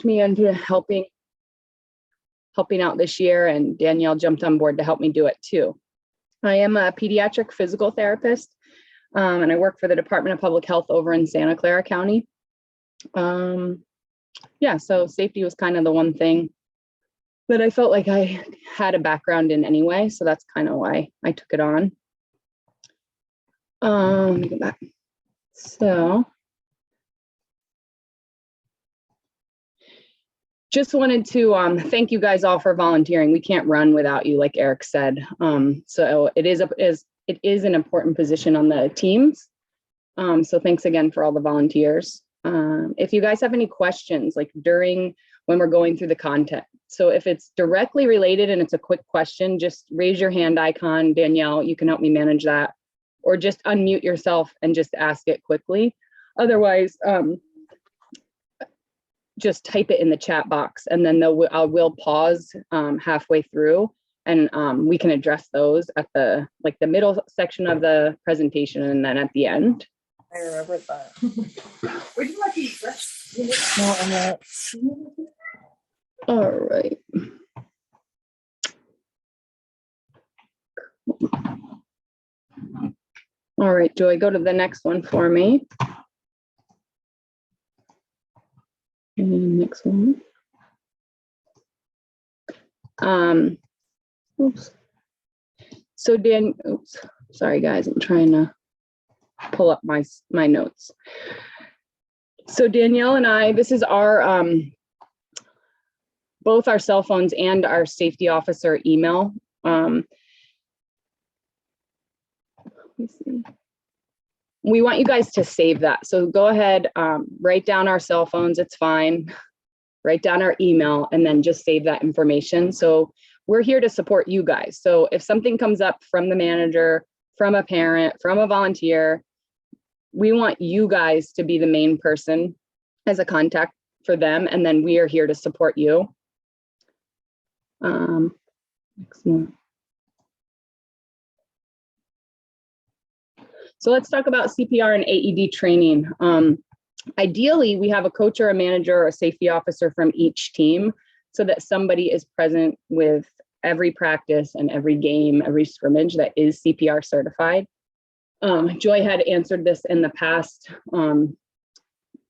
me into helping out this year, and Danielle jumped on board to help me do it too. I am a pediatric physical therapist, and I work for the Department of Public Health over in Santa Clara County. Yeah, so safety was kind of the one thing that I felt like I had a background in anyway, so that's kind of why I took it on. Let me go back. So just wanted to thank you guys all for volunteering. We can't run without you, like Eric said. So it is an important position on the teams. So thanks again for all the volunteers. If you guys have any questions, like when we're going through the content. So if it's directly related and it's a quick question, just raise your hand icon, Danielle, you can help me manage that, or just unmute yourself and just ask it quickly. Otherwise, just type it in the chat box, and then I will pause halfway through, and we can address those at the middle section of the presentation, and then at the end. I remember that. Would you like to eat this? No, I'm not. All right. All right, Joy, go to the next one for me. And next one. Oops. So sorry guys, I'm trying to pull up my notes. So Danielle and I, this is our both our cell phones and our safety officer email. Let me see. We want you guys to save that. So go ahead, write down our cell phones, it's fine. Write down our email and then just save that information. So we're here to support you guys. So if something comes up from the manager, from a parent, from a volunteer, we want you guys to be the main person as a contact for them. And then we are here to support you. Next one. So let's talk about CPR and AED training. Ideally, we have a coach or a manager or a safety officer from each team so that somebody is present with every practice and every game, every scrimmage that is CPR certified. Joy had answered this in the past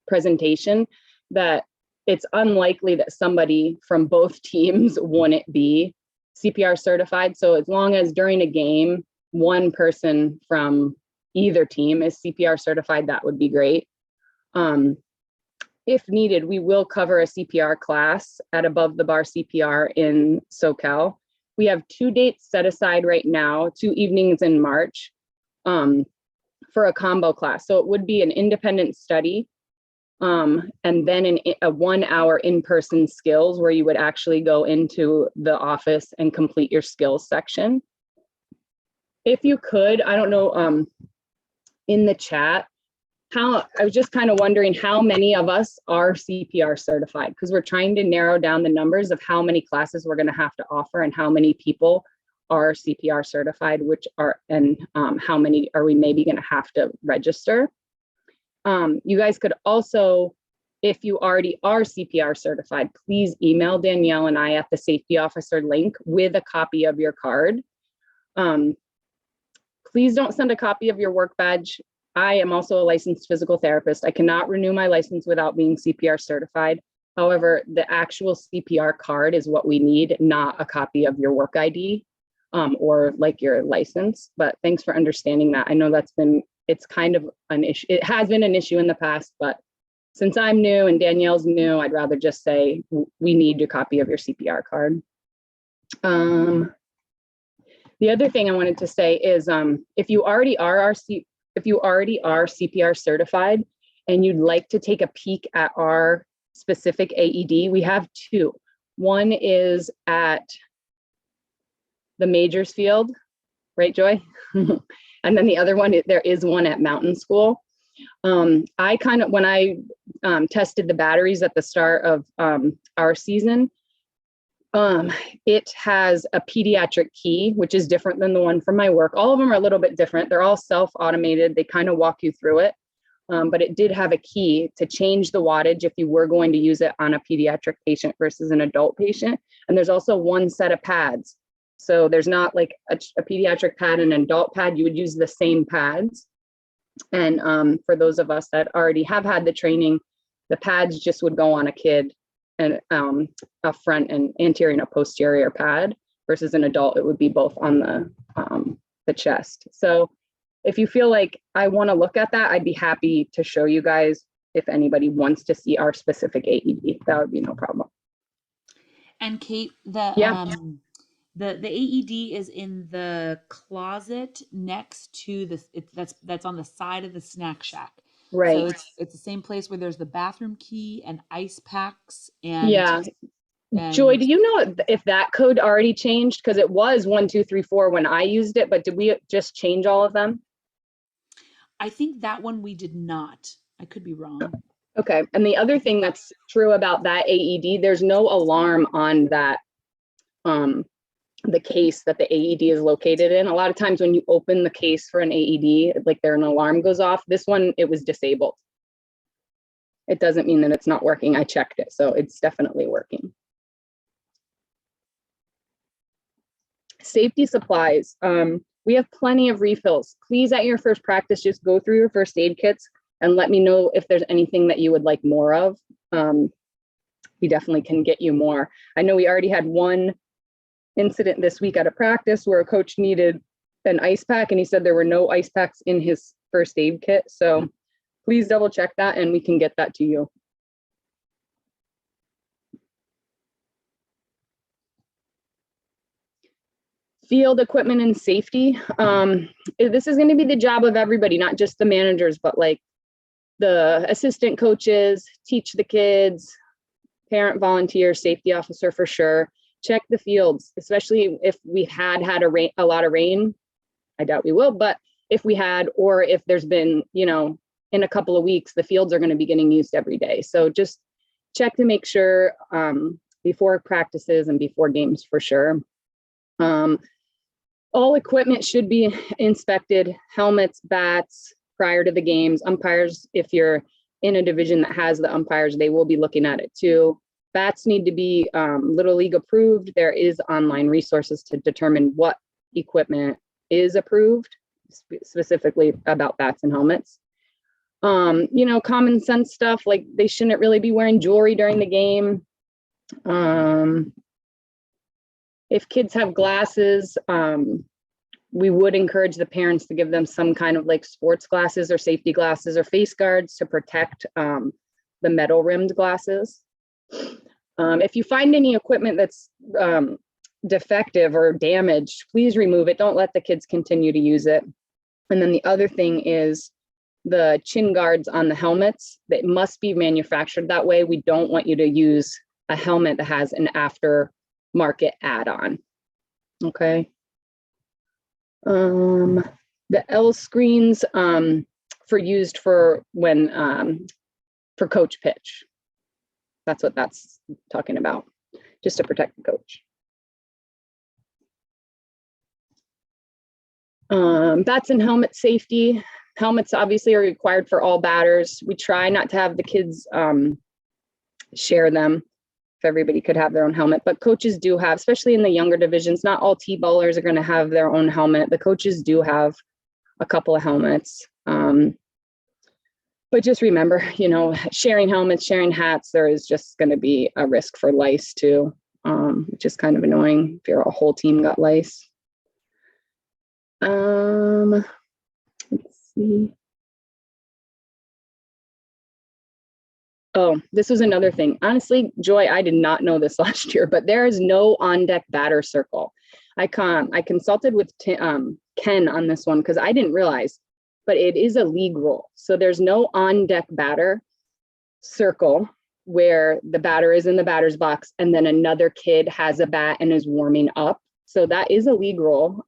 presentation that it's unlikely that somebody from both teams wouldn't be CPR certified. So as long as during a game, one person from either team is CPR certified, that would be great. If needed, we will cover a CPR class at Above the Bar CPR in SoCal. We have 2 dates set aside right now, 2 evenings in March for a combo class. So it would be an independent study and then a 1-hour in-person skills where you would actually go into the office and complete your skills section. If you could, I don't know, in the chat, I was just kind of wondering how many of us are CPR certified, because we're trying to narrow down the numbers of how many classes we're going to have to offer and how many people are CPR certified, and how many are we maybe going to have to register. You guys could also, if you already are CPR certified, please email Danielle and I at the safety officer link with a copy of your card. Please don't send a copy of your work badge. I am also a licensed physical therapist. I cannot renew my license without being CPR certified. However, the actual CPR card is what we need, not a copy of your work ID or like your license. But thanks for understanding that. I know it's kind of an issue. It has been an issue in the past, but since I'm new and Danielle's new, I'd rather just say we need a copy of your CPR card. The other thing I wanted to say is if you already are CPR certified and you'd like to take a peek at our specific AED, we have 2. One is at the Majors Field, right, Joy? And then the other one, there is one at Mountain School. When I tested the batteries at the start of our season, it has a pediatric key, which is different than the one from my work. All of them are a little bit different. They're all self-automated. They kind of walk you through it. but it did have a key to change the wattage if you were going to use it on a pediatric patient versus an adult patient. And there's also one set of pads. So there's not like a pediatric pad and an adult pad. You would use the same pads. And for those of us that already have had the training, the pads just would go on a kid and a front and anterior and a posterior pad, versus an adult, it would be both on the chest. So if you feel like I want to look at that, I'd be happy to show you guys if anybody wants to see our specific AED. That would be no problem. And Kate, the AED is in the closet next to that's on the side of the snack shack. Right. So it's the same place where there's the bathroom key and ice packs and yeah. Joy, do you know if that code already changed? Because it was 1, 2, 3, 4 when I used it, but did we just change all of them? I think that one we did not. I could be wrong. Okay. And the other thing that's true about that AED, there's no alarm on that, the case that the AED is located in. A lot of times when you open the case for an AED, like an alarm goes off. This one, it was disabled. It doesn't mean that it's not working. I checked it, so it's definitely working. Safety supplies. We have plenty of refills. Please, at your first practice, just go through your first aid kits and let me know if there's anything that you would like more of. We definitely can get you more. I know we already had one incident this week at a practice where a coach needed an ice pack and he said there were no ice packs in his first aid kit. So please double check that and we can get that to you. Field equipment and safety. This is going to be the job of everybody, not just the managers, but like the assistant coaches, teach the kids, parent, volunteer, safety officer for sure. Check the fields, especially if we had a lot of rain. I doubt we will, but if we had, or if there's been, in a couple of weeks, the fields are going to be getting used every day. So just check to make sure before practices and before games for sure. All equipment should be inspected, helmets, bats, prior to the games. Umpires, if you're in a division that has the umpires, they will be looking at it too. Bats need to be Little League approved. There is online resources to determine what equipment is approved, specifically about bats and helmets. Common sense stuff, like they shouldn't really be wearing jewelry during the game. If kids have glasses, we would encourage the parents to give them some kind of like sports glasses or safety glasses or face guards to protect the metal rimmed glasses. If you find any equipment that's defective or damaged, please remove it. Don't let the kids continue to use it. And then the other thing is the chin guards on the helmets. That must be manufactured that way. We don't want you to use a helmet that has an aftermarket add-on. Okay. The L screens used for when for coach pitch. That's what that's talking about, just to protect the coach. Bats and helmet safety. Helmets obviously are required for all batters. We try not to have the kids share them. If everybody could have their own helmet, but coaches do have, especially in the younger divisions, not all T-ballers are going to have their own helmet. The coaches do have a couple of helmets. But just remember, sharing helmets, sharing hats, there is just going to be a risk for lice too, which is kind of annoying if your whole team got lice. Let's see. Oh, this was another thing. Honestly, Joy, I did not know this last year, but there is no on-deck batter circle. I consulted with Ken on this one because I didn't realize, but it is a league rule. So there's no on-deck batter circle where the batter is in the batter's box and then another kid has a bat and is warming up. So that is a league rule.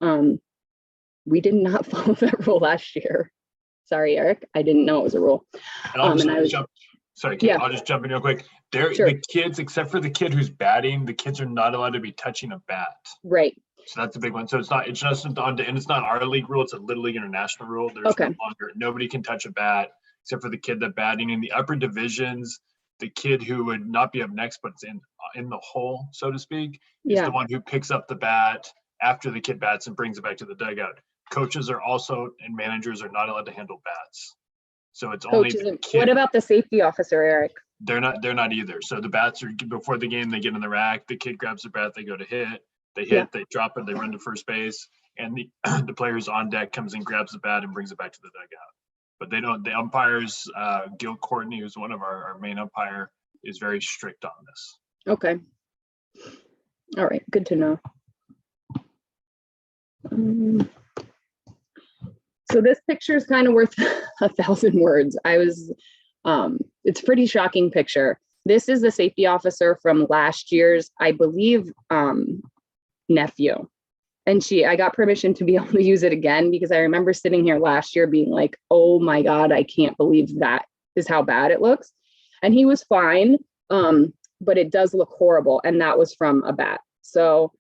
We did not follow that rule last year. Sorry, Eric. I didn't know it was a rule. Sorry, Kate, yeah. I'll just jump in real quick. Sure. The kids, except for the kid who's batting, the kids are not allowed to be touching a bat. Right. So that's a big one. So it's not our league rule. It's a Little League International rule. There's no longer, nobody can touch a bat. except for the kid that batting in the upper divisions. The kid who would not be up next, but it's in the hole, so to speak, is the one who picks up the bat after the kid bats and brings it back to the dugout. Coaches are also, and managers are not allowed to handle bats. So it's only the kid. What about the safety officer, Eric? They're not either. So the bats are, before the game, they get in the rack, the kid grabs the bat, they go to hit, they drop it, they run to first base, and the the player who's on deck comes in, grabs the bat, and brings it back to the dugout. But they don't, the umpires, Gil Courtney, who's one of our main umpire, is very strict on this. Okay. All right, good to know. So this picture is kind of worth 1,000 words. It's a pretty shocking picture. This is the safety officer from last year's, I believe, nephew. And I got permission to be able to use it again, because I remember sitting here last year being like, oh my God, I can't believe that is how bad it looks. And he was fine, but it does look horrible. And that was from a bat. So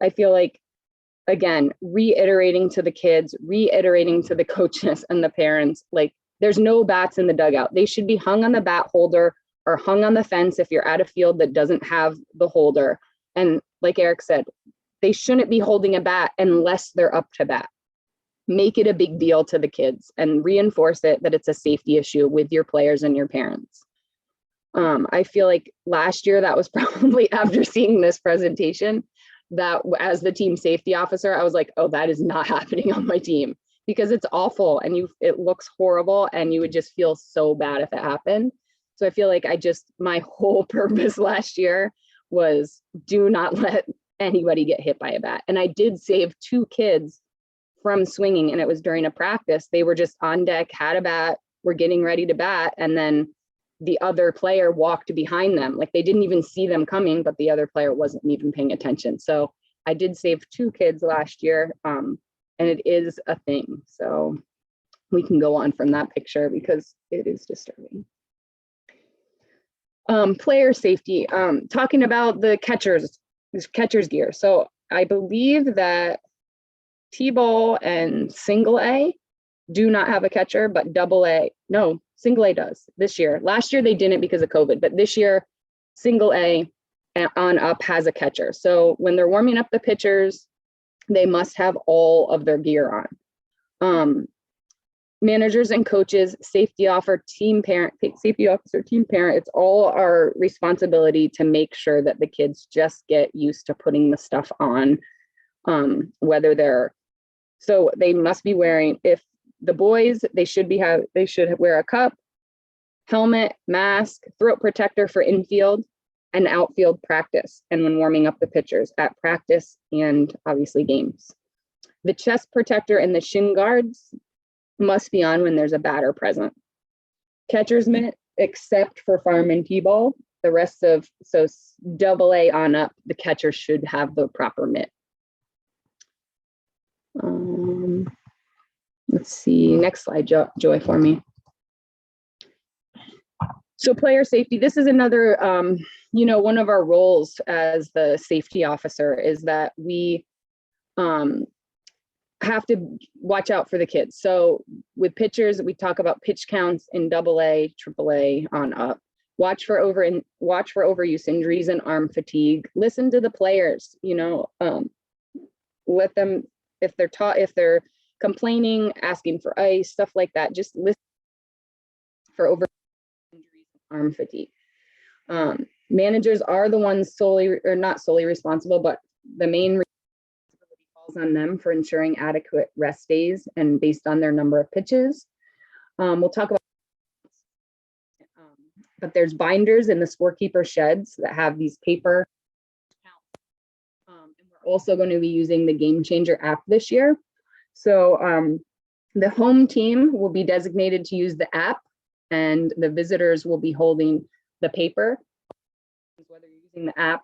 I feel like, again, reiterating to the kids, reiterating to the coaches and the parents, like, there's no bats in the dugout. They should be hung on the bat holder or hung on the fence if you're at a field that doesn't have the holder. And like Eric said, they shouldn't be holding a bat unless they're up to bat. Make it a big deal to the kids and reinforce it that it's a safety issue with your players and your parents. I feel like last year, that was probably after seeing this presentation, that as the team safety officer, I was like, oh, that is not happening on my team, because it's awful and it looks horrible and you would just feel so bad if it happened. So I feel like my whole purpose last year was do not let anybody get hit by a bat. And I did save 2 kids from swinging, and it was during a practice. They were just on deck, had a bat, were getting ready to bat, and then the other player walked behind them. Like, they didn't even see them coming, but the other player wasn't even paying attention. So I did save 2 kids last year, and it is a thing. So we can go on from that picture because it is disturbing. Player safety, talking about the catcher's gear. So I believe that T-ball and single A do not have a catcher, but single A does this year. Last year they didn't because of COVID, but this year single A on up has a catcher. So when they're warming up the pitchers, they must have all of their gear on. Managers and coaches, safety officer, team parent, it's all our responsibility to make sure that the kids just get used to putting the stuff on, so they must be wearing, if the boys, they should wear a cup, helmet, mask, throat protector for infield and outfield practice, and when warming up the pitchers at practice and obviously games. The chest protector and the shin guards must be on when there's a batter present. Catcher's mitt, except for farm and T-ball, the rest of, so double A on up, the catcher should have the proper mitt. Let's see, next slide, Joy, for me. So player safety, this is another, one of our roles as the safety officer is that we have to watch out for the kids. So with pitchers, we talk about pitch counts in double A, triple A on up. Watch for overuse injuries and arm fatigue. Listen to the players, let them, if they're complaining, asking for ice, stuff like that, just listen for over injuries and arm fatigue. Managers are the ones not solely responsible, but the main responsibility falls on them for ensuring adequate rest days and based on their number of pitches. We'll talk about, but there's binders in the scorekeeper sheds that have these paper. And we're also going to be using the Game Changer app this year. So the home team will be designated to use the app, and the visitors will be holding the paper. Whether you're using the app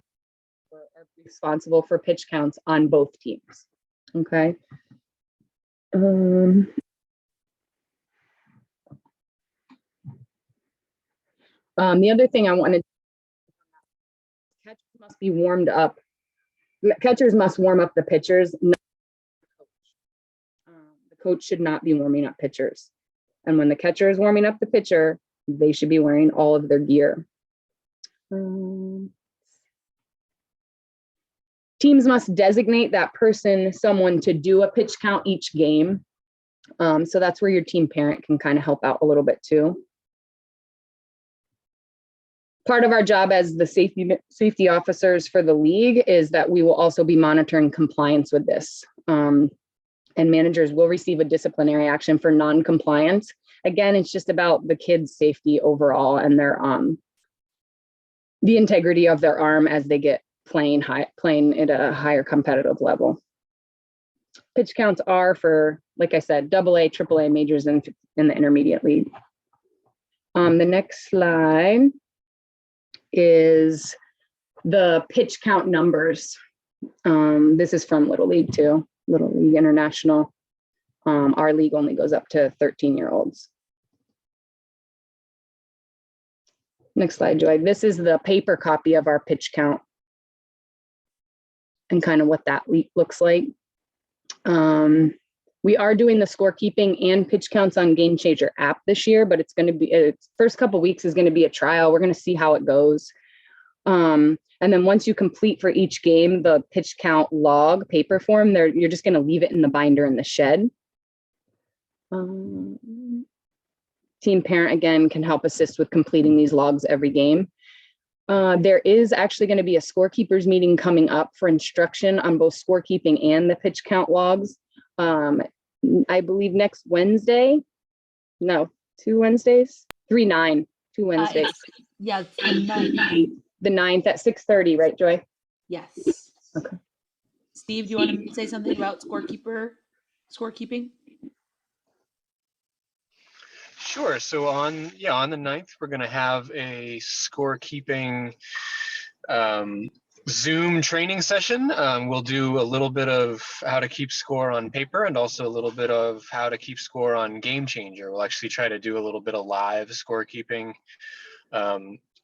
or are responsible for pitch counts on both teams. Okay. The other thing I wanted, catchers must be warmed up. Catchers must warm up the pitchers. Not the coach. The coach should not be warming up pitchers. And when the catcher is warming up the pitcher, they should be wearing all of their gear. Teams must designate that person, someone to do a pitch count each game. So that's where your team parent can kind of help out a little bit too. Part of our job as the safety officers for the league is that we will also be monitoring compliance with this. And managers will receive a disciplinary action for non-compliance. Again, it's just about the kids' safety overall and their the integrity of their arm as they get playing at a higher competitive level. Pitch counts are for, like I said, AA, AAA majors in the intermediate league. The next slide is the pitch count numbers. This is from Little League too, Little League International. Our league only goes up to 13-year-olds. Next slide, Joy. This is the paper copy of our pitch count and kind of what that looks like. We are doing the scorekeeping and pitch counts on Game Changer app this year, but it's going to be, its first couple weeks is going to be a trial. We're going to see how it goes. And then once you complete for each game, the pitch count log paper form there, you're just going to leave it in the binder in the shed. Team parent, again, can help assist with completing these logs every game. There is actually going to be a scorekeepers meeting coming up for instruction on both scorekeeping and the pitch count logs. I believe next Wednesday. No, 2 Wednesdays, 3/9, 2 Wednesdays. Yeah, it's the 9th. The 9th at 6:30, right, Joy? Yes. Okay. Steve, do you want to say something about scorekeeping? Sure. So on the 9th, we're going to have a scorekeeping Zoom training session. We'll do a little bit of how to keep score on paper and also a little bit of how to keep score on Game Changer. We'll actually try to do a little bit of live scorekeeping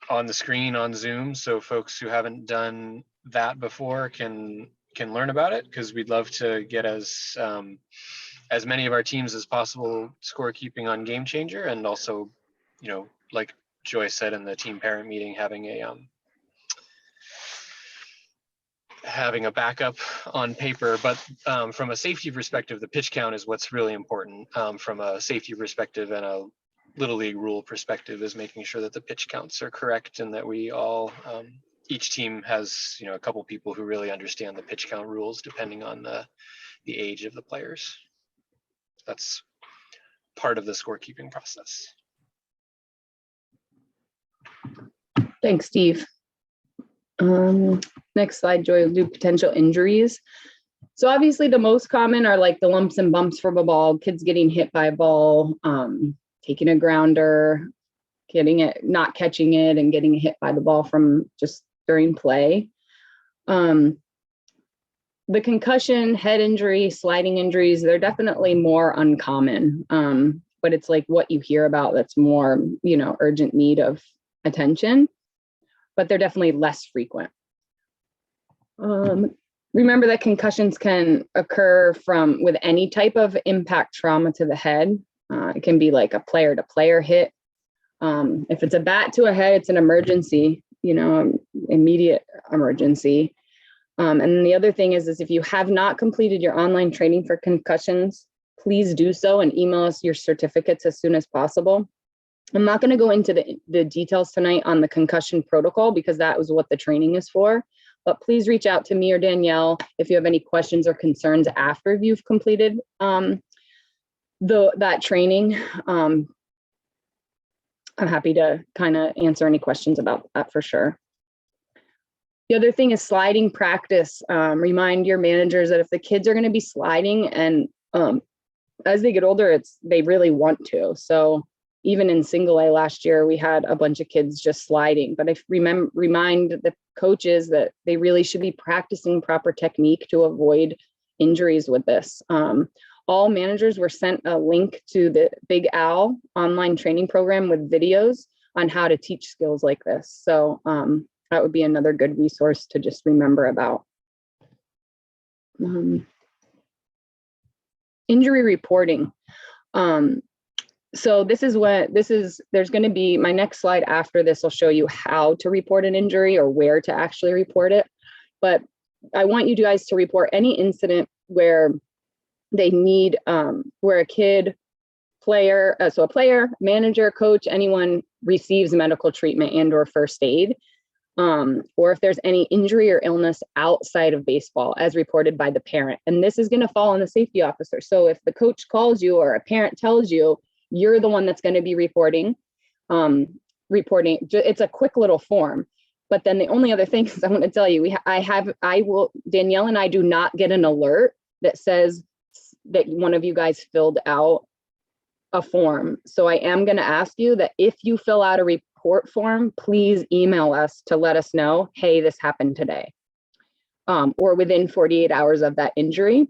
on the screen on Zoom, so folks who haven't done that before can learn about it, because we'd love to get as many of our teams as possible scorekeeping on Game Changer, and also, you know, like Joy said in the team parent meeting, having a backup on paper. But from a safety perspective, the pitch count is what's really important. From a safety perspective and a Little League rule perspective, is making sure that the pitch counts are correct and that we all, each team has, you know, a couple people who really understand the pitch count rules depending on the age of the players. That's part of the scorekeeping process. Thanks, Steve. Next slide, Joy, will do potential injuries. So obviously the most common are like the lumps and bumps from a ball, kids getting hit by a ball, taking a grounder, getting it, not catching it, and getting hit by the ball from just during play. The concussion, head injury, sliding injuries, they're definitely more uncommon, but it's like what you hear about that's more, you know, urgent need of attention, but they're definitely less frequent. Remember that concussions can occur with any type of impact trauma to the head. It can be like a player-to-player hit. If it's a bat to a head, it's an emergency, you know, immediate emergency. And then the other thing is if you have not completed your online training for concussions, please do so and email us your certificates as soon as possible. I'm not going to go into the details tonight on the concussion protocol because that was what the training is for, but please reach out to me or Danielle if you have any questions or concerns after you've completed that training. I'm happy to kind of answer any questions about that for sure. The other thing is sliding practice. Remind your managers that if the kids are going to be sliding and as they get older, they really want to. So even in single A last year, we had a bunch of kids just sliding. But I remind the coaches that they really should be practicing proper technique to avoid injuries with this. All managers were sent a link to the Big Al online training program with videos on how to teach skills like this. So that would be another good resource to just remember about. Injury reporting. So there's going to be, my next slide after this will show you how to report an injury or where to actually report it. But I want you guys to report any incident where they need, where a kid, player, so a player, manager, coach, anyone receives medical treatment and or first aid, or if there's any injury or illness outside of baseball as reported by the parent. And this is going to fall on the safety officer. So if the coach calls you or a parent tells you, you're the one that's going to be reporting. It's a quick little form. But then the only other thing is I want to tell you, Danielle and I do not get an alert that says that one of you guys filled out a form. So I am going to ask you that if you fill out a report form, please email us to let us know, hey, this happened today, or within 48 hours of that injury.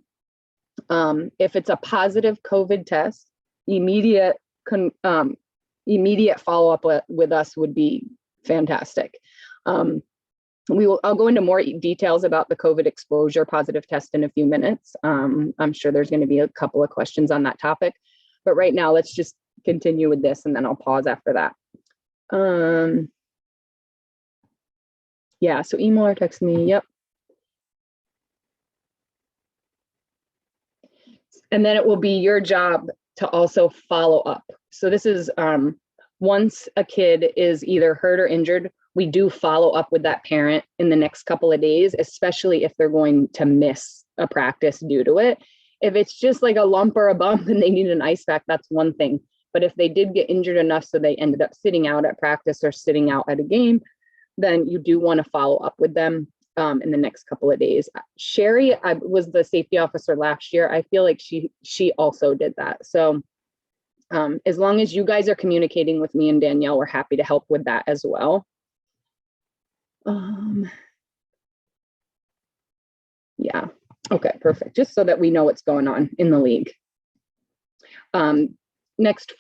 If it's a positive COVID test, immediate follow-up with us would be fantastic. I'll go into more details about the COVID exposure positive test in a few minutes. I'm sure there's going to be a couple of questions on that topic, but right now let's just continue with this and then I'll pause after that. Yeah, so email or text me, yep. And then it will be your job to also follow up. So this is once a kid is either hurt or injured, we do follow up with that parent in the next couple of days, especially if they're going to miss a practice due to it. If it's just like a lump or a bump and they need an ice pack, that's one thing. But if they did get injured enough so they ended up sitting out at practice or sitting out at a game, then you do want to follow up with them in the next couple of days. Sherry, I was the safety officer last year. I feel like she also did that. So as long as you guys are communicating with me and Danielle, we're happy to help with that as well. Yeah, okay, perfect. Just so that we know what's going on in the league. Next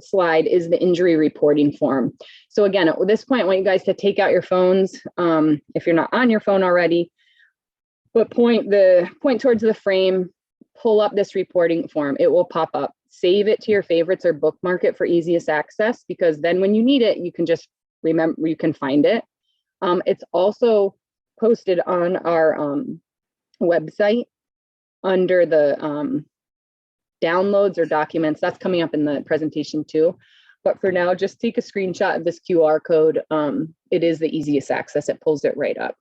slide is the injury reporting form. So again, at this point, I want you guys to take out your phones if you're not on your phone already, but point towards the frame, pull up this reporting form. It will pop up. Save it to your favorites or bookmark it for easiest access, because then when you need it, you can just remember, you can find it. It's also posted on our website under the downloads or documents. That's coming up in the presentation too. But for now, just take a screenshot of this QR code. It is the easiest access. It pulls it right up.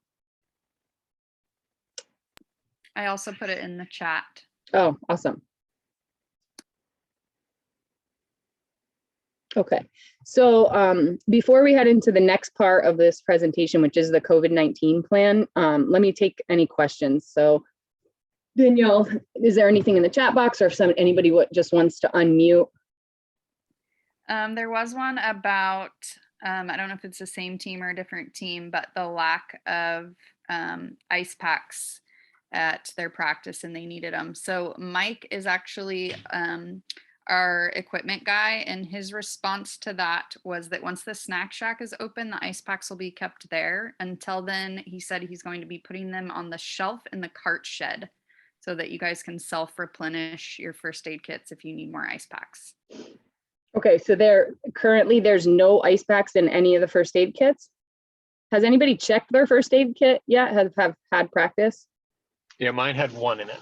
I also put it in the chat. Oh, awesome. Okay, so before we head into the next part of this presentation, which is the COVID-19 plan, let me take any questions. So Danielle, is there anything in the chat box, or if anybody just wants to unmute? There was one about, I don't know if it's the same team or a different team, but the lack of ice packs at their practice and they needed them. So Mike is actually our equipment guy, and his response to that was that once the snack shack is open, the ice packs will be kept there. Until then, he said he's going to be putting them on the shelf in the cart shed so that you guys can self-replenish your first aid kits if you need more ice packs. Okay, so currently there's no ice packs in any of the first aid kits. Has anybody checked their first aid kit yet? Have had practice? Yeah, mine had one in it.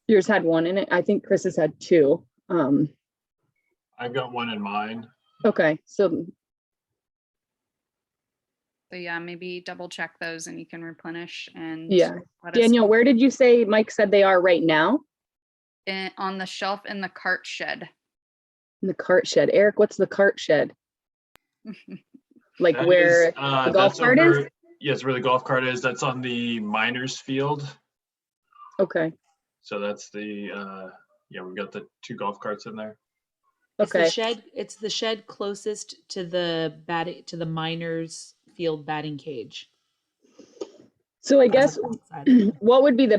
Yours had one in it. I think Chris's had two. I've got one in mine. Okay, so yeah, maybe double check those and you can replenish. And yeah, Daniel, where did you say Mike said they are right now? On the shelf in the cart shed. In the cart shed. Eric, what's the cart shed? Like That where is, the golf cart is? Yes, where the golf cart is. That's on the miners field. Okay. So that's the, yeah, we've got the 2 golf carts in there. Okay. It's the shed closest to the miners field batting cage. So I guess what would be the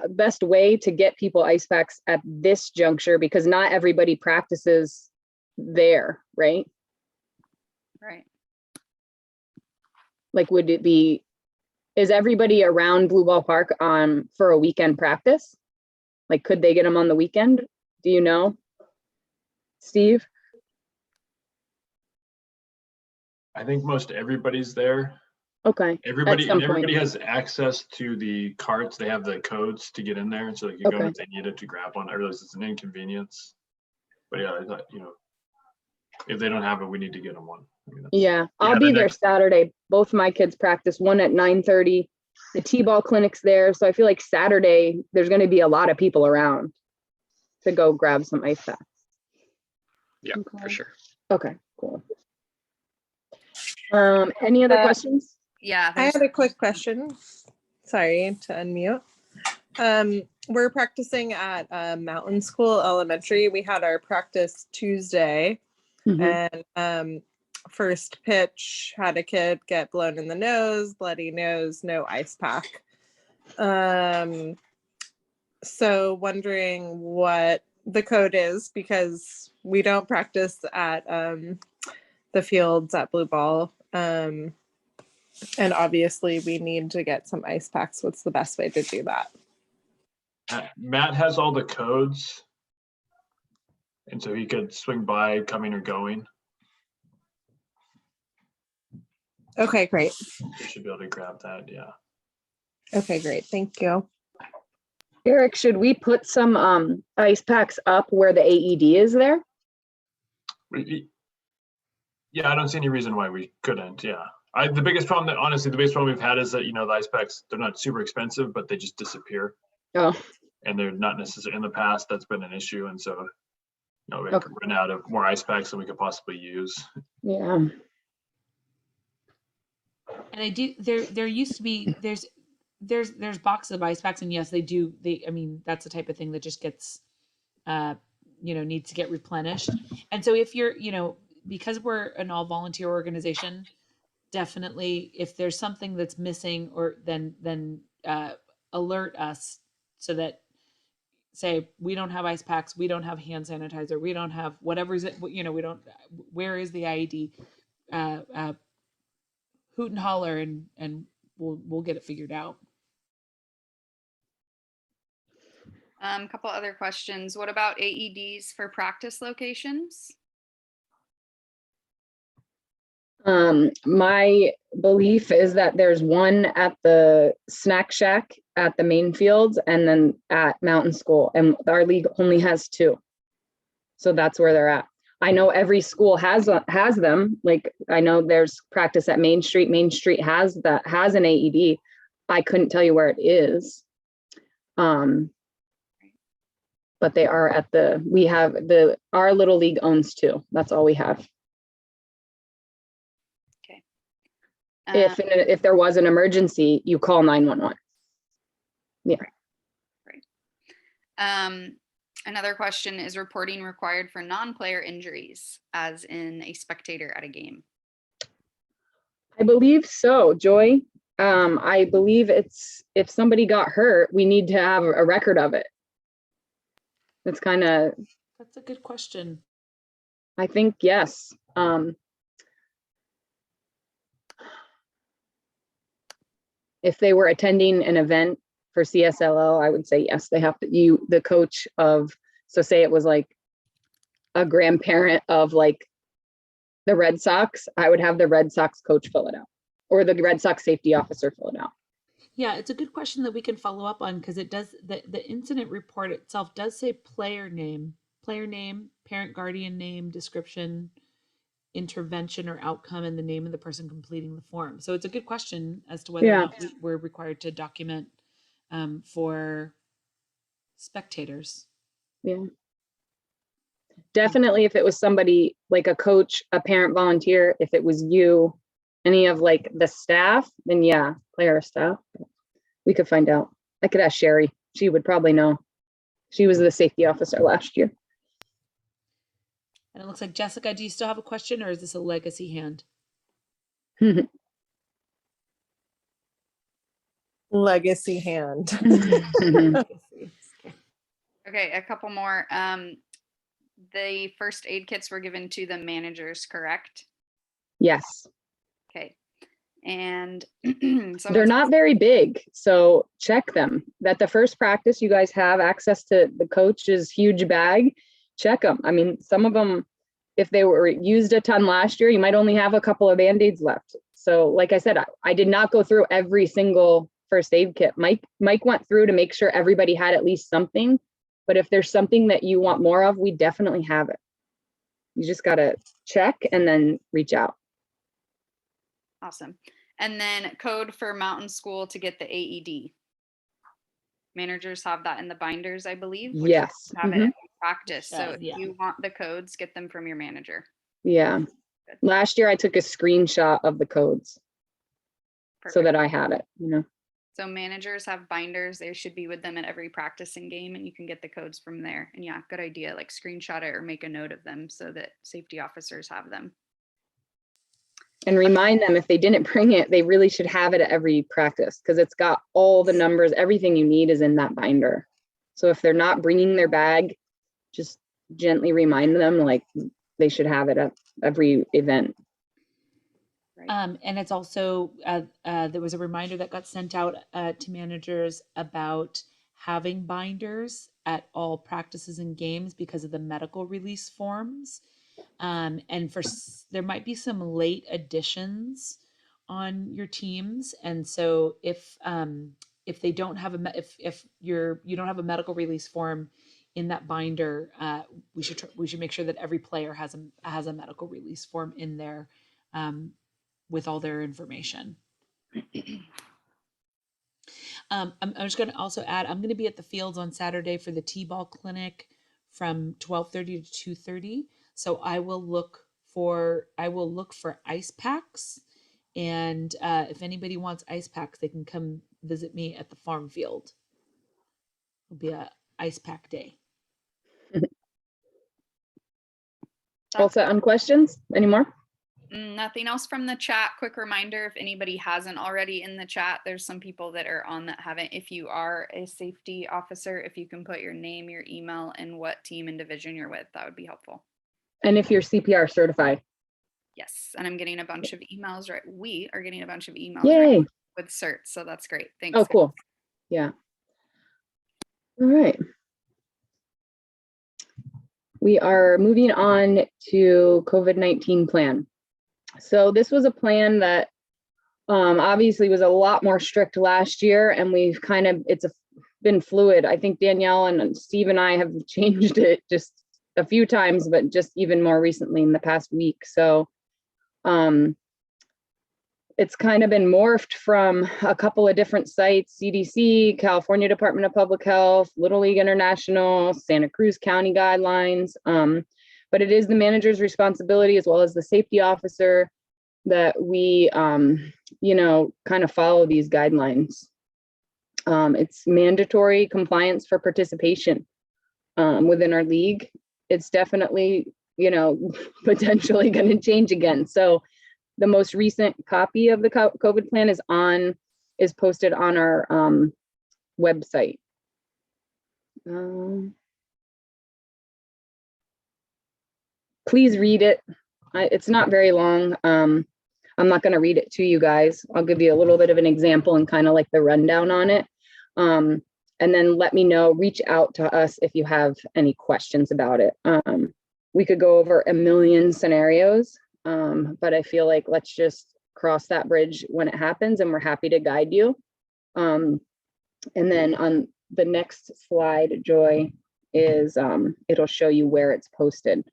best way to get people ice packs at this juncture, because not everybody practices there, right? Right. Like, is everybody around Blue Ball Park for a weekend practice? Like, could they get them on the weekend? Do you know? Steve? I think most everybody's there. Okay. Everybody some and everybody point. has access to the carts. They have the codes to get in there, and so they can go Okay. if they needed to grab one. I realize it's an inconvenience, but yeah, I thought, if they don't have it, we need to get them one. I mean, Yeah, I'll the be there next- Saturday. Both my kids practice, one at 9:30. The T-ball clinic's there, so I feel like Saturday there's going to be a lot of people around to go grab some ice packs. Yeah, for Okay. sure. Okay, cool. Any other questions? Yeah. I had a quick question. Sorry to unmute. We're practicing at Mountain School Elementary. We had our practice Tuesday, Mhm. and first pitch had a kid get blown in the nose, bloody nose, no ice pack. So wondering what the code is, because we don't practice at the fields at Blue Ball. And obviously we need to get some ice packs. What's the best way to do that? Matt has all the codes, and so he could swing by, coming or going. Okay, great. He should be able to grab that. Yeah. Okay, great. Thank you. Eric, should we put some ice packs up where the AED is there? Yeah, I don't see any reason why we couldn't. Yeah. The biggest problem we've had is that, the ice packs, they're not super expensive, but they just disappear. Oh, And they're not necessarily, in the past, that's been an issue. And so, we Okay. run out of more ice packs than we could possibly use. yeah. And I do there used to be there's boxes of ice packs, and yes, I mean, that's the type of thing that just gets needs to get replenished. And so if you're, because we're an all volunteer organization, definitely if there's something that's missing, or then alert us, so that, say, we don't have ice packs, we don't have hand sanitizer, we don't have whatever's it, we don't, where is the IED? Hoot and holler, and we'll get it figured out. A couple other questions. What about AEDs for practice locations? My belief is that there's one at the snack shack at the main fields, and then at Mountain School, and our league only has 2. So that's where they're at. I know every school has them. Like, I know there's practice at Main Street. Main Street has an AED. I couldn't tell you where it is. But they are at our little league owns 2. That's all we have. If there was an emergency, you call 911. Yeah. Great. Another question, is reporting required for non-player injuries, as in a spectator at a game? I believe so, Joy. I believe it's, if somebody got hurt, we need to have a record of it. That's That's a good question. I think, yes. If they were attending an event for CSLL, I would say yes, they have to, the coach of, so say it was like a grandparent of like the Red Sox, I would have the Red Sox coach fill it out, or the Red Sox safety officer fill it out. Yeah, it's a good question that we can follow up on, because it does, the incident report itself does say player name, parent guardian name, description, intervention or outcome, and the name of the person completing the form. So it's a good question as to whether or not we're required to document for spectators. Yeah. Definitely, if it was somebody like a coach, a parent volunteer, if it was you, any of like the staff, then yeah, player staff. We could find out. I could ask Sherry. She would probably know. She was the safety officer last year. And it looks like, Jessica, do you still have a question, or is this a legacy hand? Legacy hand. Okay, a couple more. The first aid kits were given to the managers, correct? Yes. Okay. And they're not very big, so check them. That the first practice, you guys have access to the coach's huge bag. check them. I mean, some of them, if they were used a ton last year, you might only have a couple of Band-Aids left. So like I said, I did not go through every single first aid kit. Mike went through to make sure everybody had at least something. But if there's something that you want more of, we definitely have it. You just got to check and then reach out. Awesome. And then code for Mountain School to get the AED. Managers have that in the binders, I believe. Which Yes. have it in practice. So does, if yeah. you want the codes, get them from your manager. Yeah. Last year I took a screenshot of the codes so that I had it, you know. So managers have binders. They should be with them at every practice and game, and you can get the codes from there. And yeah, good idea. Like screenshot it or make a note of them so that safety officers have them. And remind them if they didn't bring it, they really should have it at every practice because it's got all the numbers. Everything you need is in that binder. So if they're not bringing their bag, just gently remind them like they should have it at every event. Right. And it's also, there was a reminder that got sent out to managers about having binders at all practices and games because of the medical release forms. And there might be some late additions on your teams. And so if they don't have if you don't have a medical release form in that binder, we should make sure that every player has a medical release form in there, with all their information. I'm just going to also add, I'm going to be at the fields on Saturday for the T-ball clinic from 12:30 to 2:30. So I will look for ice packs, and if anybody wants ice packs, they can come visit me at the farm field. It'll be a ice pack day. All set on questions anymore? Nothing else from the chat. Quick reminder, if anybody hasn't already in the chat, there's some people that are on that haven't. If you are a safety officer, if you can put your name, your email, and what team and division you're with, that would be helpful. And if you're CPR certified. Yes, and I'm getting a bunch of emails, right? We are getting a bunch of emails Yay. right with certs, so that's great. Thanks. Oh, cool. Yeah. All right. We are moving on to COVID-19 plan. So this was a plan that obviously was a lot more strict last year, and we've been fluid. I think Danielle and Steve and I have changed it just a few times, but just even more recently in the past week. So it's kind of been morphed from a couple of different sites: CDC, California Department of Public Health, Little League International, Santa Cruz County guidelines. But it is the manager's responsibility, as well as the safety officer, that we, kind of follow these guidelines. It's mandatory compliance for participation within our league. It's definitely, potentially going to change again. So the most recent copy of the COVID plan is posted on our website. Please read it. It's not very long. I'm not going to read it to you guys. I'll give you a little bit of an example and kind of like the rundown on it. And then let me know, reach out to us if you have any questions about it. We could go over a million scenarios, but I feel like let's just cross that bridge when it happens, and we're happy to guide you. And then on the next slide, Joy, is it'll show you where it's posted.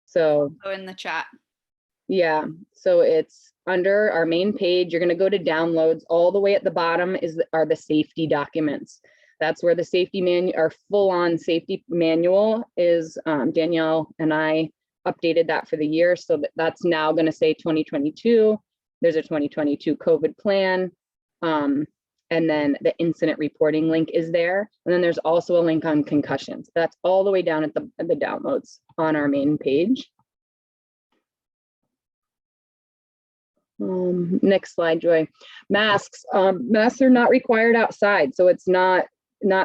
So in the chat. Yeah, so it's under our main page. You're going to go to downloads. All the way at the bottom are the safety documents. That's where the safety manual, our full-on safety manual is. Danielle and I updated that for the year, so that's now going to say 2022. There's a 2022 COVID plan, and then the incident reporting link is there. And then there's also a link on concussions. That's all the way down at the downloads on our main page. Next slide, Joy. Masks. Masks are not required outside, so it's not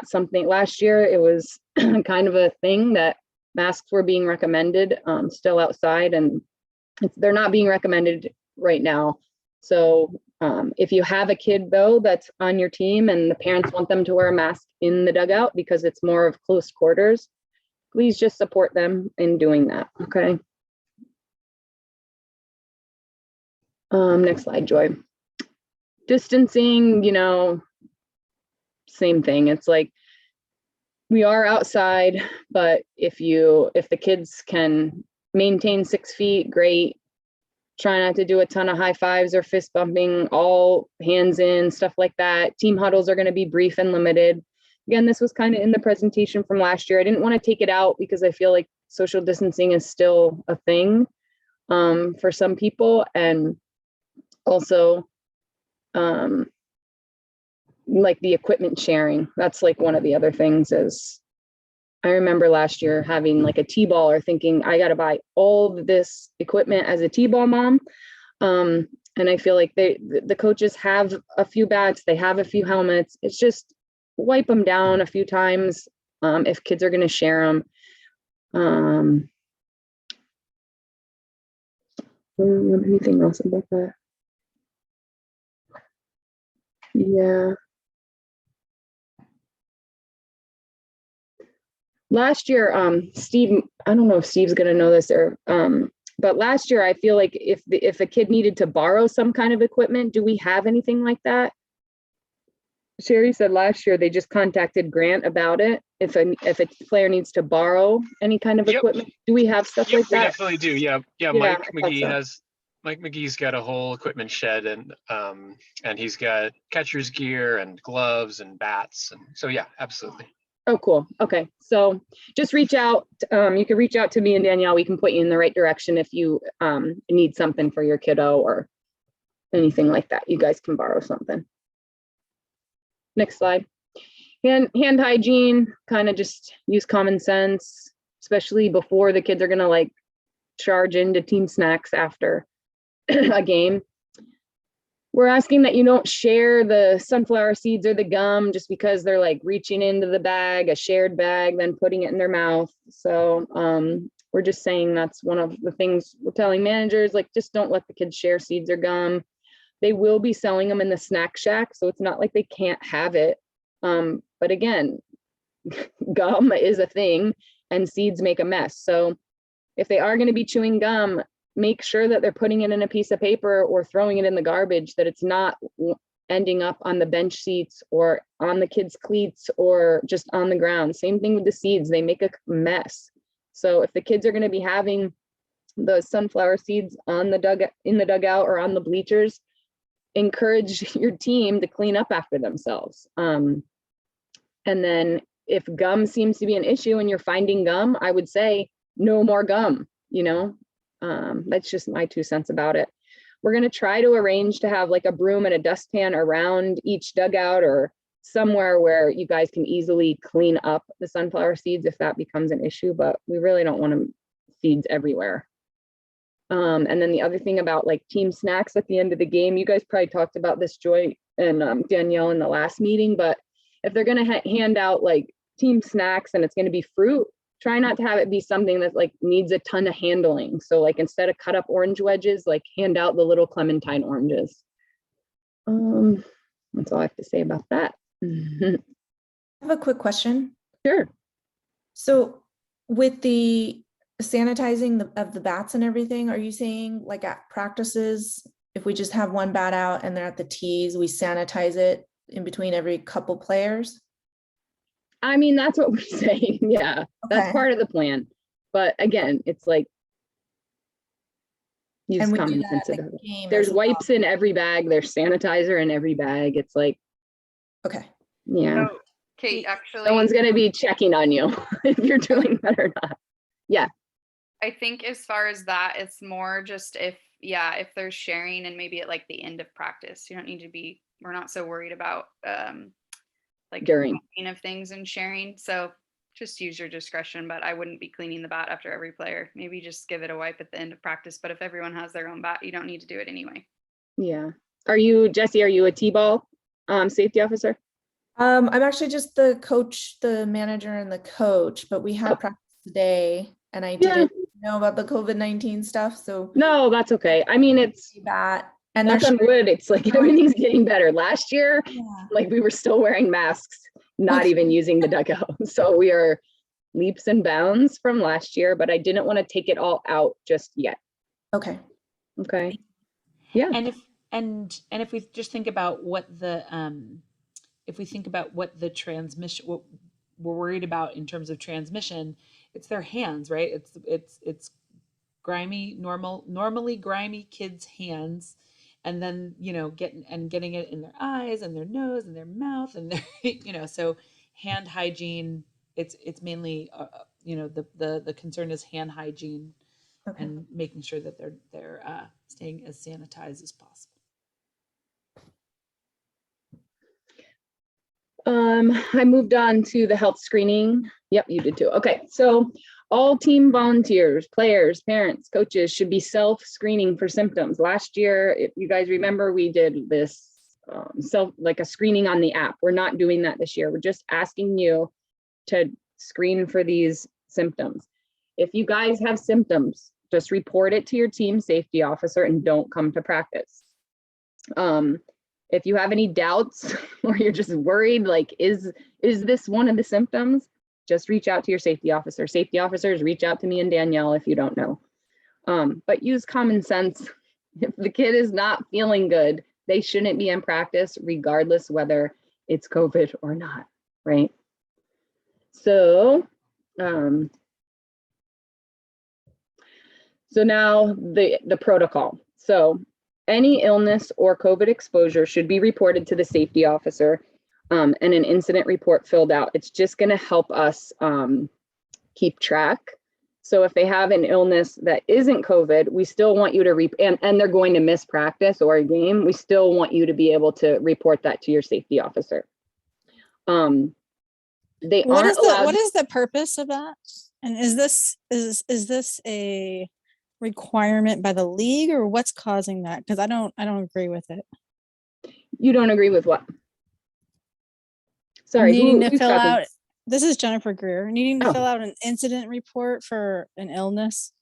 something. Last year it was kind of a thing that masks were being recommended still outside, and they're not being recommended right now. So if you have a kid though that's on your team and the parents want them to wear a mask in the dugout because it's more of close quarters, please just support them in doing that. Okay. Next slide, Joy. Distancing, same thing. It's like, we are outside, but if the kids can maintain 6 feet, great. Try not to do a ton of high fives or fist bumping, all hands in, stuff like that. Team huddles are going to be brief and limited. Again, this was kind of in the presentation from last year. I didn't want to take it out because I feel like social distancing is still a thing for some people. And also, like the equipment sharing, that's like one of the other things. Is I remember last year having like a T-ball or thinking I got to buy all of this equipment as a T-ball mom. And I feel like the coaches have a few bats, they have a few helmets. It's just wipe them down a few times if kids are going to share them. Anything else about that? Yeah. Last year, Steve, I don't know if Steve's gonna know this or, but last year I feel like if a kid needed to borrow some kind of equipment, do we have anything like that? Sherry said last year they just contacted Grant about it. If a player needs to borrow any kind of Yep. equipment, do we have stuff Yep, like we that? definitely do. Yeah. Yeah, Mike I thought McGee so. Mike McGee's got a whole equipment shed, and he's got catcher's gear and gloves and bats, and so yeah, absolutely. Oh, cool. Okay. So just reach out. You can reach out to me and Danielle. We can put you in the right direction if you need something for your kiddo or anything like that. You guys can borrow something. Next slide. Hand hygiene, kind of just use common sense, especially before the kids are going to like charge into team snacks after a game. We're asking that you don't share the sunflower seeds or the gum just because they're like reaching into the bag, a shared bag, then putting it in their mouth. So we're just saying that's one of the things we're telling managers, like just don't let the kids share seeds or gum. They will be selling them in the snack shack, so it's not like they can't have it. But again, gum is a thing and seeds make a mess. So if they are going to be chewing gum, make sure that they're putting it in a piece of paper or throwing it in the garbage, that it's not ending up on the bench seats or on the kids' cleats or just on the ground. Same thing with the seeds, they make a mess. So if the kids are going to be having the sunflower seeds on the dugout, in the dugout or on the bleachers, encourage your team to clean up after themselves. And then if gum seems to be an issue and you're finding gum, I would say no more gum, that's just my 2 cents about it. We're going to try to arrange to have like a broom and a dustpan around each dugout or somewhere where you guys can easily clean up the sunflower seeds if that becomes an issue, but we really don't want them seeds everywhere. And then the other thing about like team snacks at the end of the game, you guys probably talked about this, Joy and Danielle, in the last meeting, but if they're going to hand out like team snacks and it's going to be fruit, try not to have it be something that like needs a ton of handling. So like instead of cut up orange wedges, like hand out the little clementine oranges. That's all I have to say about that. I have a quick question. Sure. So with the sanitizing of the bats and everything, are you saying like at practices, if we just have one bat out and they're at the tees, we sanitize it in between every couple players? I mean, that's what we're saying. Yeah, that's part of the plan. But again, it's like, use common sense about it. There's wipes in every bag. There's sanitizer in every bag. It's like, okay. Yeah. So, Kate, actually, No one's going to be checking on you if you're doing that or not. Yeah. I think as far as that, it's more just if there's sharing and maybe at like the end of practice, you don't need to be, we're not so worried about like during of things and sharing. So just use your discretion, but I wouldn't be cleaning the bat after every player. Maybe just give it a wipe at the end of practice. But if everyone has their own bat, you don't need to do it anyway. Yeah. Are you, Jesse, are you a T-ball safety officer? I'm actually just the coach, the manager and the coach, but we had practice today and I didn't know about the COVID-19 stuff. So no, that's okay. I mean, it's bat and knock on wood, it's like everything's getting better. Last year, like we were still wearing masks, not even using the dugout. So we are leaps and bounds from last year, but I didn't want to take it all out just yet. Okay. Okay. Yeah. And if we just think about what the transmission, what we're worried about in terms of transmission, it's their hands, right? It's grimy, normally grimy kids' hands, and then getting it in their eyes and their nose and their mouth and their so hand hygiene. It's mainly the concern is hand hygiene. Okay. And making sure that they're staying as sanitized as possible. I moved on to the health screening. Yep, you did too. Okay, so all team volunteers, players, parents, coaches should be self-screening for symptoms. Last year, if you guys remember, we did this like a screening on the app. We're not doing that this year. We're just asking you to screen for these symptoms. If you guys have symptoms, just report it to your team safety officer and don't come to practice. If you have any doubts or you're just worried, like, is this one of the symptoms? Just reach out to your safety officer. Safety officers reach out to me and Danielle if you don't know. But use common sense. If the kid is not feeling good, they shouldn't be in practice regardless whether it's COVID or not, right? So, so now the protocol. So any illness or COVID exposure should be reported to the safety officer and an incident report filled out. It's just going to help us keep track. So if they have an illness that isn't COVID, we still want you to and they're going to miss practice or a game, we still want you to be able to report that to your safety officer. What is the purpose of that? And is this a requirement by the league, or what's causing that? Because I don't agree with it. You don't agree with what? Sorry, needing to fill out. This is Jennifer Greer. Needing to Oh. fill out an incident report for an illness.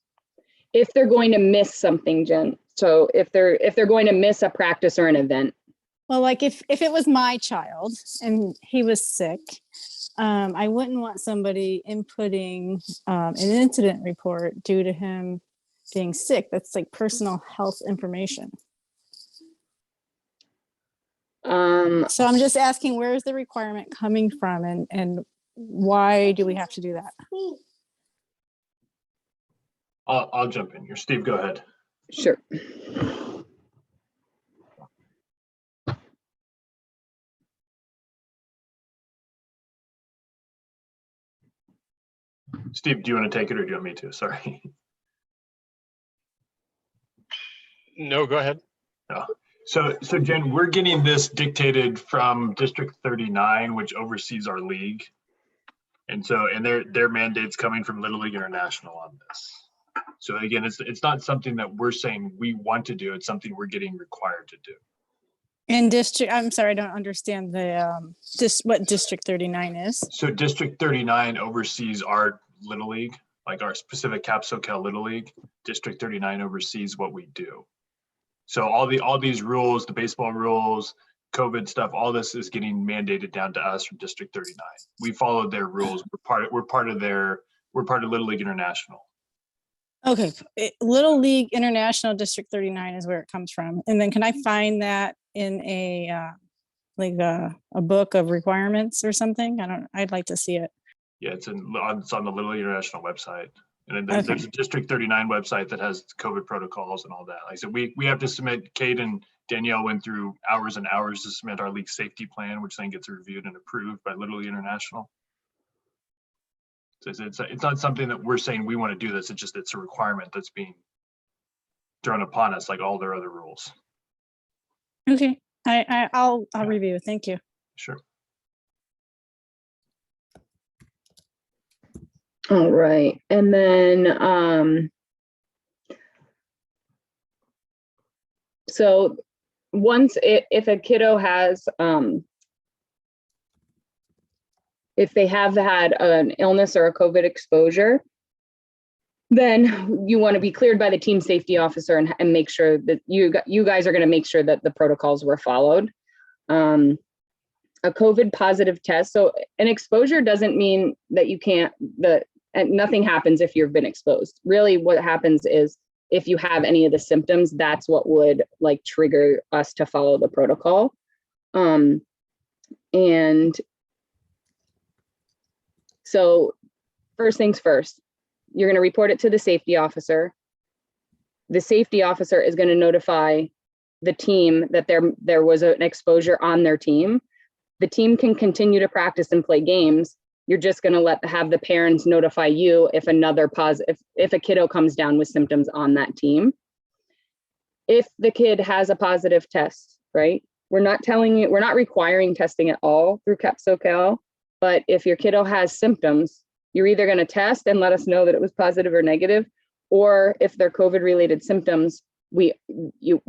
If they're going to miss something, Jen. So if they're going to miss a practice or an event. Well, like if it was my child and he was sick, I wouldn't want somebody inputting an incident report due to him being sick. That's like personal health information. So I'm just asking, where is the requirement coming from, and why do we have to do that? I'll jump in here. Steve, go ahead. Sure. Steve, do you want to take it or do you want me to? Sorry. No, go ahead. No. So Jen, we're getting this dictated from District 39, which oversees our league. And their mandate's coming from Little League International on this. So again, it's not something that we're saying we want to do. It's something we're getting required to do. In district, I'm sorry, I don't understand what District 39 is. So District 39 oversees our Little League, like our specific Cap SoCal Little League. District 39 oversees what we do. So all these rules, the baseball rules, COVID stuff, all this is getting mandated down to us from District 39. We followed their rules. We're part of Little League International. Okay, Little League International District 39 is where it comes from. And then can I find that in a book of requirements or something? I'd like to see it. Yeah, it's on the Little League International website. And then there's a District 39 website that has COVID protocols and all that. Like I said, we have to submit. Kate and Danielle went through hours and hours to submit our league safety plan, which then gets reviewed and approved by Little League International. So it's not something that we're saying we want to do this. It's a requirement that's being thrown upon us, like all their other rules. Okay, I'll review. Thank you. Sure. All right, and then so once if a kiddo has if they have had an illness or a COVID exposure, then you want to be cleared by the team safety officer and make sure that you guys are going to make sure that the protocols were followed. A a COVID positive test. So an exposure doesn't mean that you can't, and nothing happens if you've been exposed. Really what happens is if you have any of the symptoms, that's what would like trigger us to follow the protocol. And so first things first, you're going to report it to the safety officer. The safety officer is going to notify the team that there was an exposure on their team. The team can continue to practice and play games. You're just going to have the parents notify you if if a kiddo comes down with symptoms on that team. If the kid has a positive test, right? We're not requiring testing at all through CAP-SoCal, but if your kiddo has symptoms, you're either going to test and let us know that it was positive or negative, or if they're COVID related symptoms, we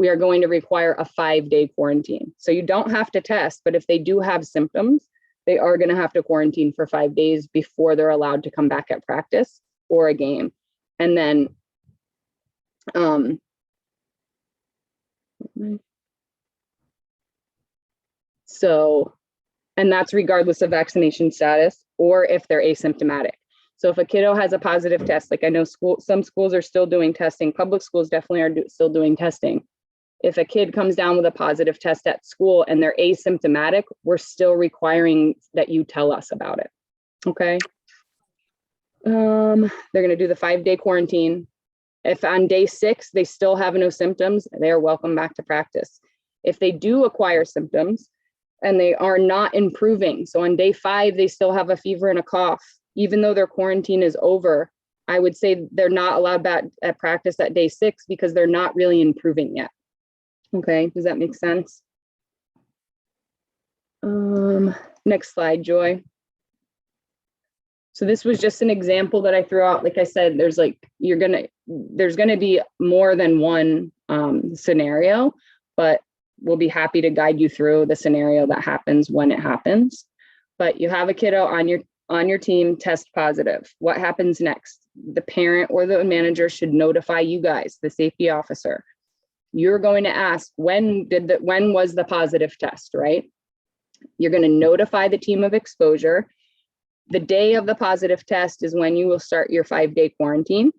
are going to require a 5-day quarantine. So you don't have to test, but if they do have symptoms, they are going to have to quarantine for 5 days before they're allowed to come back at practice or a game. And then, and that's regardless of vaccination status or if they're asymptomatic. So if a kiddo has a positive test, like I know some schools are still doing testing, public schools definitely are still doing testing. If a kid comes down with a positive test at school and they're asymptomatic, we're still requiring that you tell us about it. Okay. They're going to do the 5-day quarantine. If on day 6, they still have no symptoms, they are welcome back to practice. If they do acquire symptoms and they are not improving, so on day 5, they still have a fever and a cough, even though their quarantine is over, I would say they're not allowed back at practice at day 6 because they're not really improving yet. Okay, does that make sense? Next slide, Joy. So this was just an example that I threw out. Like I said, there's gonna be more than one scenario, but we'll be happy to guide you through the scenario that happens when it happens. But you have a kiddo on your team test positive. What happens next? The parent or the manager should notify you guys, the safety officer. You're going to ask, when was the positive test, right? You're going to notify the team of exposure. The day of the positive test is when you will start your 5-day quarantine.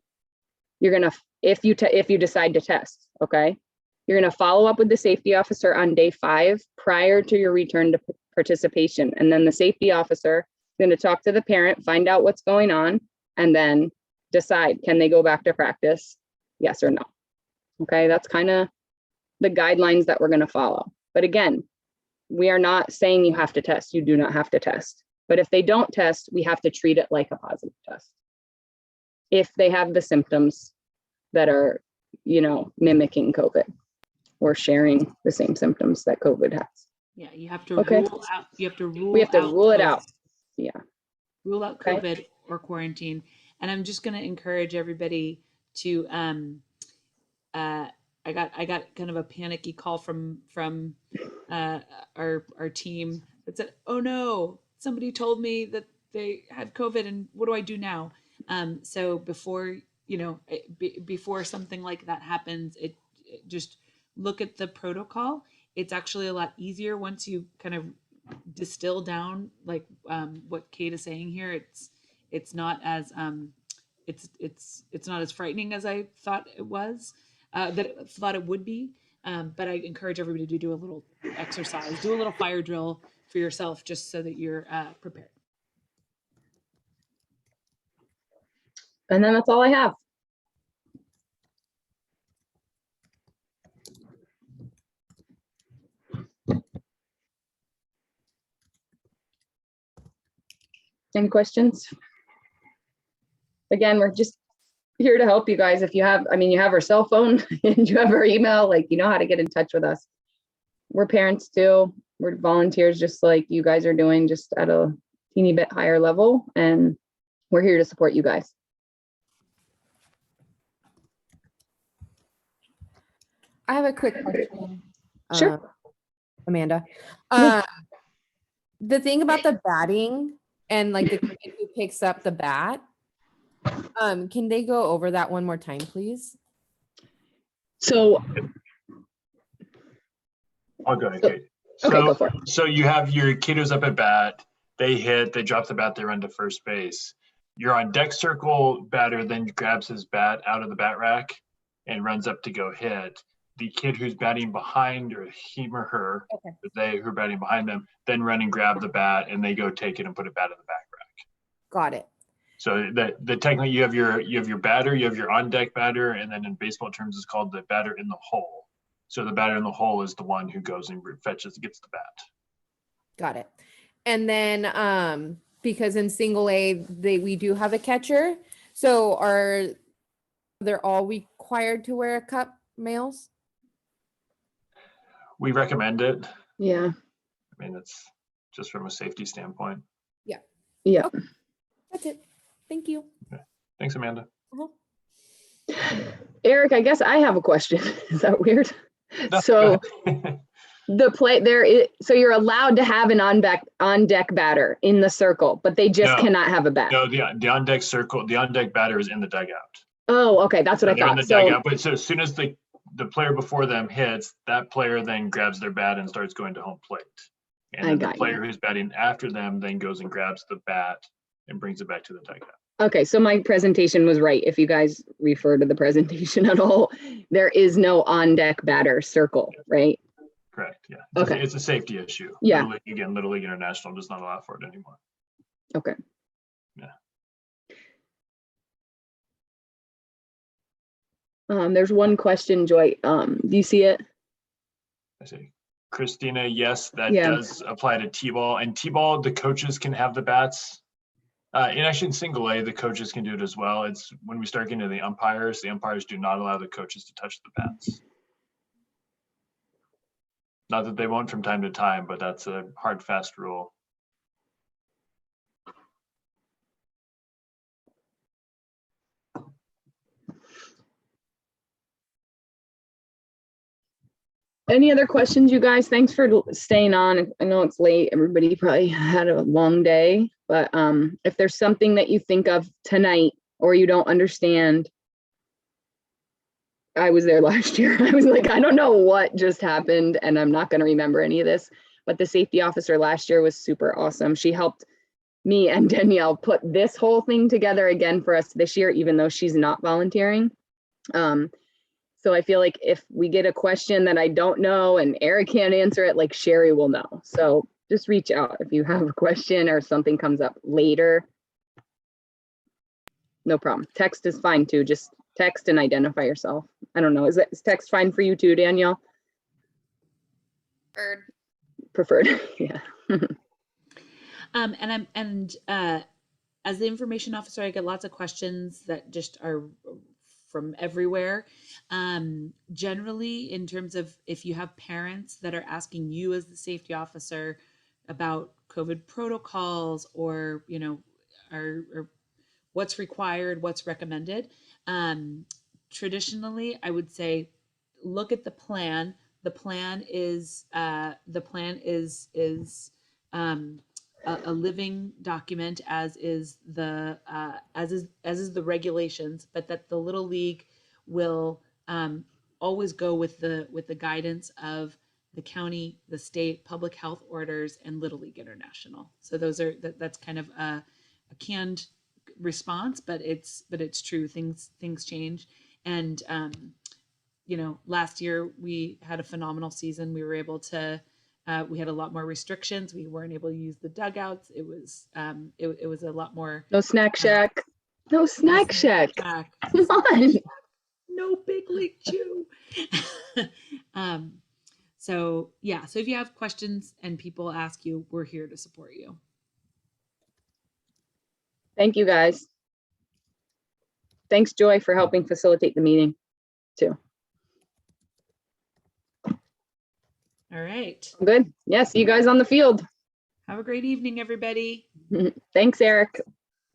You're going to, if you decide to test, okay? You're going to follow up with the safety officer on day 5 prior to your return to participation. And then the safety officer is going to talk to the parent, find out what's going on, and then decide, can they go back to practice? Yes or no. Okay, that's kind of the guidelines that we're going to follow. But again, we are not saying you have to test. You do not have to test. But if they don't test, we have to treat it like a positive test. If they have the symptoms that are, mimicking COVID or sharing the same symptoms that COVID has. Yeah, you have to Okay. rule out. You have to rule. We have to rule it COVID. out. Yeah. Rule out Okay. COVID or quarantine. And I'm just going to encourage everybody to. I got kind of a panicky call from our team that said, "Oh no, somebody told me that they had COVID, and what do I do now?" So before before something like that happens, it just look at the protocol. It's actually a lot easier once you kind of distill down like what Kate is saying here. It's not as it's not as frightening as I thought it was. Thought it would be, but I encourage everybody to do a little exercise, do a little fire drill for yourself, just so that you're prepared. And then that's all I have. Any questions? Again, we're just here to help you guys. If you have, you have our cell phone and you have our email, you know how to get in touch with us. We're parents too. We're volunteers just like you guys are doing, just at a teeny bit higher level. And we're here to support you guys. I have a quick question. Sure. Amanda. Yeah. The thing about the batting and the kid who picks up the bat, can they go over that one more time, please? So I'll go ahead, Kate. Okay, go for it. So you have your kid who's up at bat, they hit, they drop the bat, they run to first base. Your on deck circle batter then grabs his bat out of the bat rack and runs up to go hit. The kid who's batting behind, or him or her, Okay. they who are batting behind them, then run and grab the bat and they go take it and put it back in the back rack. Got it. So the technically you have your batter, you have your on deck batter, and then in baseball terms it's called the batter in the hole. So the batter in the hole is the one who goes and gets the bat. Got it. And then because in single A we do have a catcher. So they're all required to wear a cup, males? We recommend it. Yeah. I mean, it's just from a safety standpoint. Yeah. That's it. Thank you. Thanks, Amanda. Eric, I guess I have a question. Is that weird? No, So go ahead. so you're allowed to have an on deck batter in the circle, but they just No. cannot have a bat. No, the on deck circle, the on deck batter is in the dugout. Oh, okay. That's what I They're in thought. the So, dugout, but so as soon as the player before them hits, that player then grabs their bat and starts going to home plate. And I then the got you. player who's batting after them then goes and grabs the bat and brings it back to the dugout. okay. So my presentation was right. If you guys refer to the presentation at all, there is no on deck batter circle, right? Correct. Yeah. Okay. It's a safety issue. Yeah. Little League International does not allow for it anymore. Okay. Yeah. There's one question, Joy. Do you see it? I see. Christina, yes, that Yeah. does apply to T-ball. And T-ball, the coaches can have the bats. And actually in single A, the coaches can do it as well. It's when we start getting to the umpires do not allow the coaches to touch the bats. Not that they won't from time to time, but that's a hard, fast rule. Any other questions, you guys? Thanks for staying on. I know it's late. Everybody probably had a long day, but if there's something that you think of tonight or you don't understand, I was there last year. I was like, I don't know what just happened and I'm not going to remember any of this, but the safety officer last year was super awesome. She helped me and Danielle put this whole thing together again for us this year, even though she's not volunteering. So I feel like if we get a question that I don't know and Eric can't answer it, like Sherry will know. So just reach out if you have a question or something comes up later. No problem. Text is fine too. Just text and identify yourself. I don't know. Is text fine for you too, Danielle? Preferred. Yeah. As the information officer, I get lots of questions that just are from everywhere. Generally, in terms of if you have parents that are asking you as the safety officer about COVID protocols or, or what's required, what's recommended, traditionally, I would say, look at the plan. The plan is a living document, as is the regulations, but that the Little League will always go with the guidance of the county, the state, public health orders, and Little League International. So that's kind of a canned response, but it's true. Things change, and last year we had a phenomenal season. We were able to. We had a lot more restrictions. We weren't able to use the dugouts. It was it was a lot more. No snack shack. No snack shack. Come on. No big league chew. So yeah. So if you have questions and people ask you, we're here to support you. Thank you, guys. Thanks, Joy, for helping facilitate the meeting too. All right. Good. Yeah, see you guys on the field. Have a great evening, everybody. Thanks, Eric.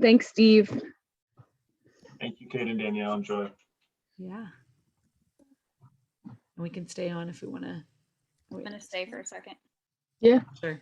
Thanks, Steve. Thank you, Kate and Danielle and Joy. Yeah. And we can stay on if we want to. I'm going to stay for a second. Yeah. Sure.